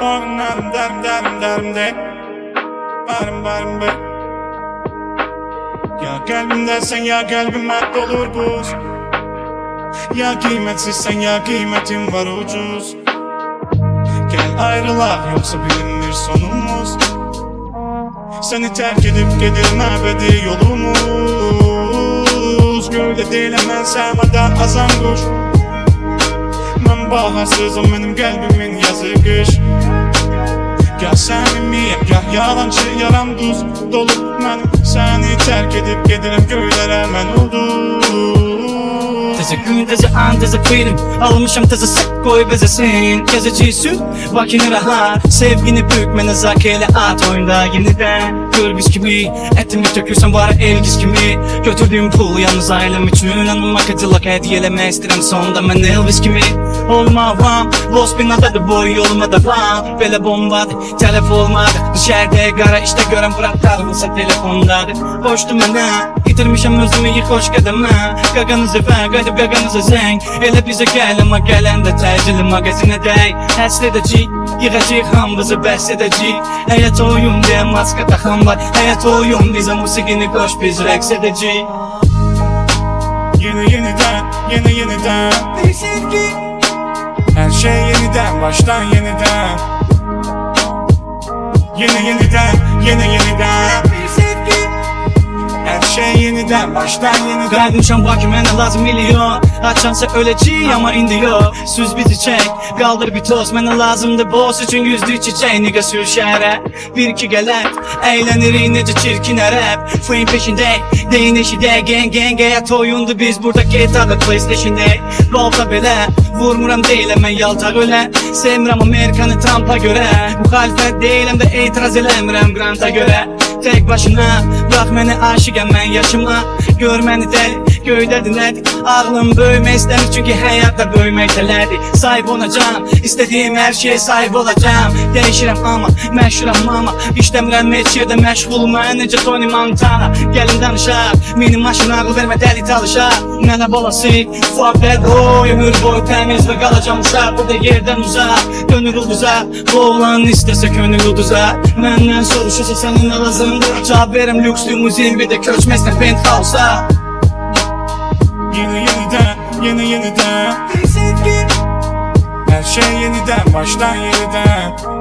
Oynarım derim de. Varım be. Ya kalbimdesin ya kalbime dolur buz. Ya kıymetsizsen ya kıymetin var ucuz. Gel ayrılak yoksa bilinir sonumuz. Seni terk edip giderim ebedi yolumuz. Gölde değil hemen sevmeden azan kuş. Ben baharsızım benim kalbimin yazı kış. Gah samimiyim gah yalancı yaram duz dolu benim. Seni terk edip giderim göylere men oldu. Teze gün, teze an, teze film. Almışım teze sık koy bezesin. Gezeci süt, vakini rahat. Sevgini bükme nezakeyle at oyunda yeniden. Görgüs gibi, etimi tökürsen var elgis gibi. Götürdüğüm pul yalnız ailem için. Anlamak acılık hediyeleme isterim sonda ben Elvis gibi. Olmam, Los binada da boy yoluma devam. Böyle bombadı, telef olmadı. Dışarıda kara işte gören bıraktarımsa telefondadı. Koştum bana, yitirmişim özümü yık hoş kademe. Gaganızı ver, gaydıp gaganızı zeng. Ele bize gel ama gelen de tercihli magazine dey. Həsredəcək, yığacaq hamımızı bəhs edəcək. Həyat oyun deyə maska taxan var. Həyat oyun bize musiqini qoş biz rəqs edəcək. Yeniden bir sevgi. Her şey yeniden baştan yeniden. Yeniden bir sevgi. Her şey yeniden baştan yeniden. Qayıtmışam Bakı mənə lazım milyon. Açansa öləcək ama indi yok. Süz bizi çək, qaldır bir toz. Mənə lazımdır boz üçün yüzdü çiçək. Niqə sür şəhərə, bir iki gələt. Əylənirik necə çirkin ərəb. Fame peşindək, deyin eşidək. Gang həyat oyundu biz burada GTA-da PlayStation'dək. Rolda belə, vurmuram deyiləm mən yaltaq ölə. Sevmirəm Amerikanı Trump'a görə. Müxalifət deyiləm də etiraz eləmirəm Grant'a görə. Tek başına, bırak məni aşıqəm mən yaşıma. Gör məni dəli, göydədir nədir. Ağlım böyümək istəmir çünki həyatda böyümək tələdir. Sahib olacağım, istədiyim hər şeyə sahib olacağım. Dəyişirəm amma, məşhuram ama. İşləmirəm heç yerdə məşğulum mən necə Tony Montana. Gəlin danışaq, mini maşın ağıl vermə dəli talışaq. Mənə bolasıq, fuck that boy. Ömür boy təmiz və qalacam uşaq. Burada yerdən uzaq, dönür ulduza. Bu oğlan istəsə könül ulduza. Məndən soruşursa sənin nə lazımdır? Cavab verim lüks limuzin bir də köçməzsən penthouse'a. Yeniden bir sevgi. Her şey yeniden baştan yeniden.